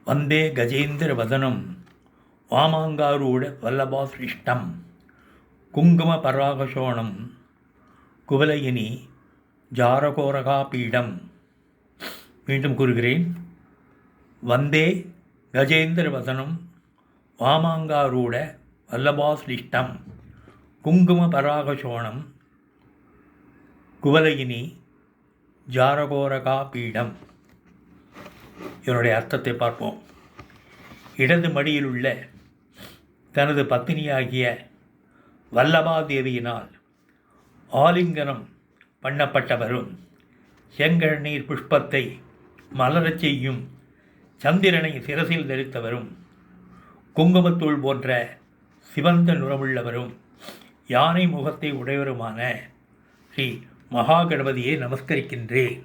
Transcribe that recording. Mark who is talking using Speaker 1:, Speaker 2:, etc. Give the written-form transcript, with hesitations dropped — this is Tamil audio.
Speaker 1: வந்தே கஜேந்திர வதனம் வாமாங்காரூட வல்லபாசிஷ்டம் குங்கும பராகசோணம் குவலயினி ஜாரகோரகா பீடம். மீண்டும் கூறுகிறேன். வந்தே கஜேந்திர வதனம் வாமாங்காரூட வல்லபாசிஷ்டம் குங்கும பராகசோணம் குவலயினி ஜாரகோரகா பீடம். இதனுடைய அர்த்தத்தை பார்ப்போம். இடது மடியில் உள்ள தனது பத்தினியாகிய வல்லபாதேவியினால் ஆலிங்கனம் பண்ணப்பட்டவரும் செங்கழநீர் புஷ்பத்தை மலரச் செய்யும் சந்திரனை சிரசில் தரித்தவரும் குங்குமத்தூள் போன்ற சிவந்த நுரமுள்ளவரும் யானை முகத்தை உடையவருமான ஸ்ரீ மகாகணபதியை நமஸ்கரிக்கின்றேன்.